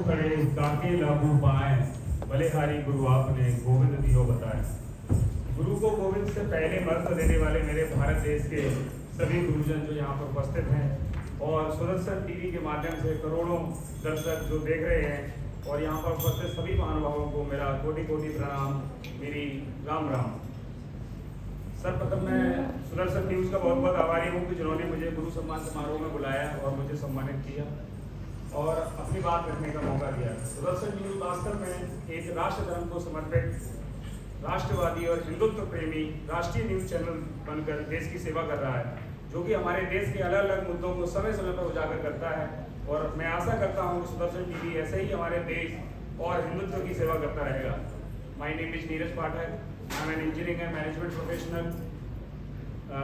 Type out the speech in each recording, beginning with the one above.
खड़े काके लागू पाए, बलिहारी गुरु आपने गोविंद दियो बताए। गुरु को गोविंद से पहले महत्व देने वाले मेरे भारत देश के सभी गुरुजन जो यहाँ पर उपस्थित हैं और सुदर्शन टीवी के माध्यम से करोड़ों दर्शक जो देख रहे हैं और यहाँ पर उपस्थित सभी महानुभावों को मेरा कोटि कोटि प्रणाम, मेरी राम राम। सर्वप्रथम मैं सुदर्शन न्यूज़ का बहुत बहुत आभारी हूँ कि जिन्होंने मुझे गुरु सम्मान समारोह में बुलाया और मुझे सम्मानित किया और अपनी बात रखने का मौका दिया। सुदर्शन न्यूज़ वास्तव में एक राष्ट्र धर्म को समर्पित, राष्ट्रवादी और हिंदुत्व प्रेमी राष्ट्रीय न्यूज़ चैनल बनकर देश की सेवा कर रहा है, जो कि हमारे देश के अलग अलग मुद्दों को समय समय पर उजागर करता है। और मैं आशा करता हूँ कि सुदर्शन टीवी ऐसे ही हमारे देश और हिंदुत्व की सेवा करता रहेगा। My name is Neeraj Pathak, I am an engineering and management professional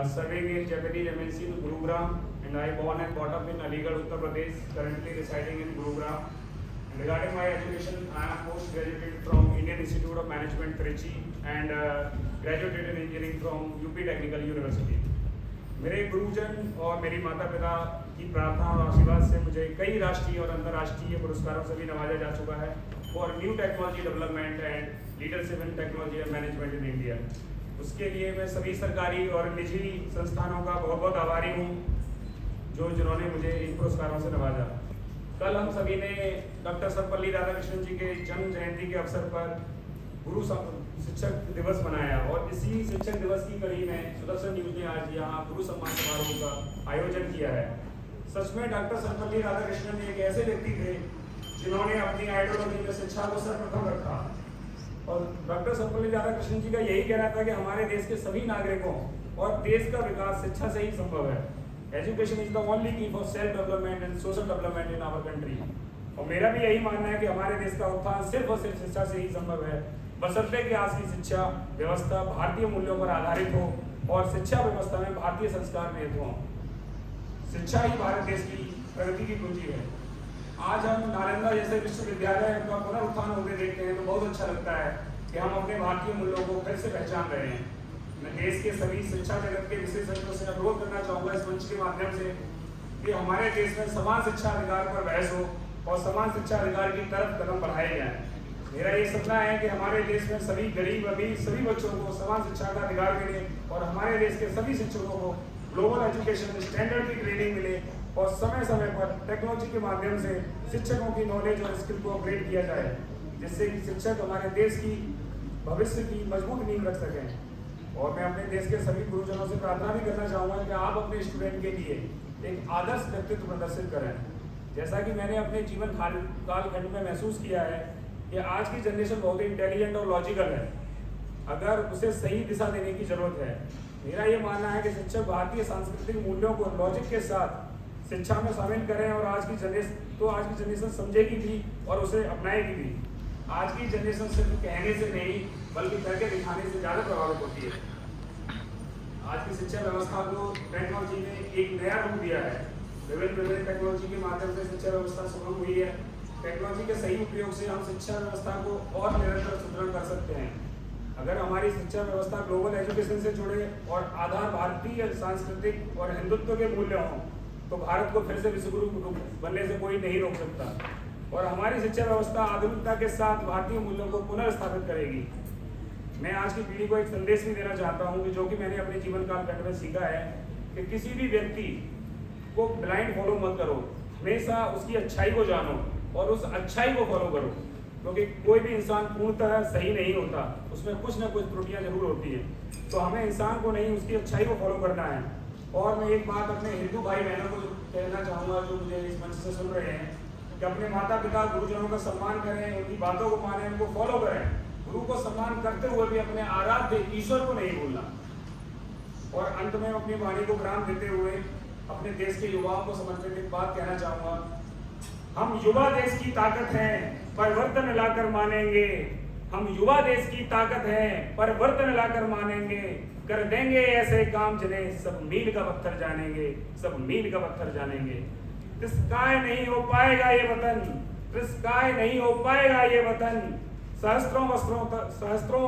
serving in Japanese MNC in Gurugram, and I born and brought up in Aligarh, Uttar Pradesh, currently residing in Gurugram. And regarding my education, I am post-graduated from Indian Institute of Management, Trichy, and graduated in engineering from UP Technical University. मेरे गुरुजन और मेरी माता पिता की प्रार्थना और आशीर्वाद से मुझे कई राष्ट्रीय और अंतर्राष्ट्रीय पुरस्कारों से भी नवाजा जा चुका है for new technology development and leadership in technology and management in India. उसके लिए मैं सभी सरकारी और निजी संस्थानों का बहुत बहुत आभारी हूँ जिन्होंने मुझे इन पुरस्कारों से नवाजा। कल हम सभी ने डॉक्टर सर्वपल्ली राधाकृष्णन जी के जन्म जयंती के अवसर पर गुरु शिक्षक दिवस मनाया और इसी शिक्षक दिवस की कड़ी में सुदर्शन न्यूज़ ने आज यहाँ गुरु सम्मान समारोह का आयोजन किया है। सच में डॉक्टर सर्वपल्ली राधाकृष्णन एक ऐसे व्यक्ति थे जिन्होंने अपनी आइडियोलॉजी में शिक्षा को सर्वप्रथम रखा और डॉक्टर सर्वपल्ली राधाकृष्णन जी का यही कहना था कि हमारे देश के सभी नागरिकों और देश का विकास शिक्षा से ही संभव है। Education is the only key for self development and social development in our country. और मेरा भी यही मानना है कि हमारे देश का उत्थान सिर्फ और सिर्फ शिक्षा से ही संभव है, बशर्ते कि आज की शिक्षा व्यवस्था भारतीय मूल्यों पर आधारित हो और शिक्षा व्यवस्था में भारतीय संस्कार निहित हों। शिक्षा ही भारत देश की प्रगति की कुंजी है। आज हम नालंदा जैसे विश्वविद्यालय का पुनरुत्थान होते देखते हैं तो बहुत अच्छा लगता है कि हम अपने भारतीय मूल्यों को फिर से पहचान रहे हैं। मैं देश के सभी शिक्षा जगत के विशेषज्ञों से अनुरोध करना चाहूँगा इस मंच के माध्यम से कि हमारे देश में समान शिक्षा अधिकार पर बहस हो और समान शिक्षा अधिकार की तरफ कदम बढ़ाए जाएं। मेरा ये सपना है कि हमारे देश में सभी गरीब अमीर सभी बच्चों को समान शिक्षा का अधिकार मिले और हमारे देश के सभी शिक्षकों को ग्लोबल एजुकेशन स्टैंडर्ड की ट्रेनिंग मिले और समय समय पर टेक्नोलॉजी के माध्यम से शिक्षकों की नॉलेज और स्किल को अपग्रेड किया जाए, जिससे कि शिक्षक हमारे देश की भविष्य की मजबूत नींव रख सकें। और मैं अपने देश के सभी गुरुजनों से प्रार्थना भी करना चाहूँगा कि आप अपने स्टूडेंट के लिए एक आदर्श व्यक्तित्व प्रदर्शित करें। जैसा कि मैंने अपने जीवन कालखंड में महसूस किया है कि आज की जनरेशन बहुत ही इंटेलिजेंट और लॉजिकल है, अगर उसे सही दिशा देने की जरूरत है। मेरा ये मानना है कि शिक्षक भारतीय सांस्कृतिक मूल्यों को लॉजिक के साथ शिक्षा में शामिल करें और आज की जनरेशन समझेगी भी और उसे अपनाएगी भी। आज की जनरेशन सिर्फ कहने से नहीं बल्कि करके दिखाने से ज़्यादा प्रभावित होती है। आज की शिक्षा व्यवस्था को टेक्नोलॉजी ने एक नया रूप दिया है। विभिन्न टेक्नोलॉजी के माध्यम से शिक्षा व्यवस्था सुगम हुई है। टेक्नोलॉजी के सही उपयोग से हम शिक्षा व्यवस्था को और निरंतर सुदृढ़ कर सकते हैं। अगर हमारी शिक्षा व्यवस्था ग्लोबल एजुकेशन से जुड़े और आधार भारतीय सांस्कृतिक और हिंदुत्व के मूल्य हों तो भारत को फिर से विश्वगुरु बनने से कोई नहीं रोक सकता और हमारी शिक्षा व्यवस्था आधुनिकता के साथ भारतीय मूल्यों को पुनर्स्थापित करेगी। मैं आज की पीढ़ी को एक संदेश भी देना चाहता हूँ कि जो कि मैंने अपने जीवन कालखंड में सीखा है कि किसी भी व्यक्ति को ब्लाइंड फॉलो मत करो, हमेशा उसकी अच्छाई को जानो और उस अच्छाई को फॉलो करो, क्योंकि कोई भी इंसान पूर्णतः सही नहीं होता, उसमें कुछ ना कुछ त्रुटियां जरूर होती है। तो हमें इंसान को नहीं उसकी अच्छाई को फॉलो करना है। और मैं एक बात अपने हिंदू भाई बहनों को कहना चाहूँगा जो मुझे इस मंच से सुन रहे हैं कि अपने माता पिता गुरुजनों का सम्मान करें, उनकी बातों को मानें, उनको फॉलो करें। गुरु को सम्मान करते हुए भी अपने आराध्य ईश्वर को नहीं भूलना। और अंत में अपनी वाणी को विराम देते हुए अपने देश के युवाओं को समर्पित एक बात कहना चाहूँगा। हम युवा देश की ताकत हैं, परिवर्तन लाकर मानेंगे। हम युवा देश की ताकत हैं, परिवर्तन लाकर मानेंगे। कर देंगे ऐसे काम जिन्हें सब मील का पत्थर जानेंगे, सब मील का पत्थर जानेंगे। तिरस्कार नहीं हो पाएगा ये वतन, तिरस्कार नहीं हो पाएगा ये वतन। सहस्त्रों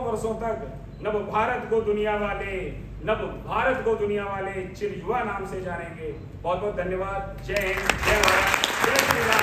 वर्षों तक नव भारत को दुनिया वाले चिर युवा नाम से जानेंगे। बहुत बहुत धन्यवाद। जय हिंद, जय भारत, जय श्री राम।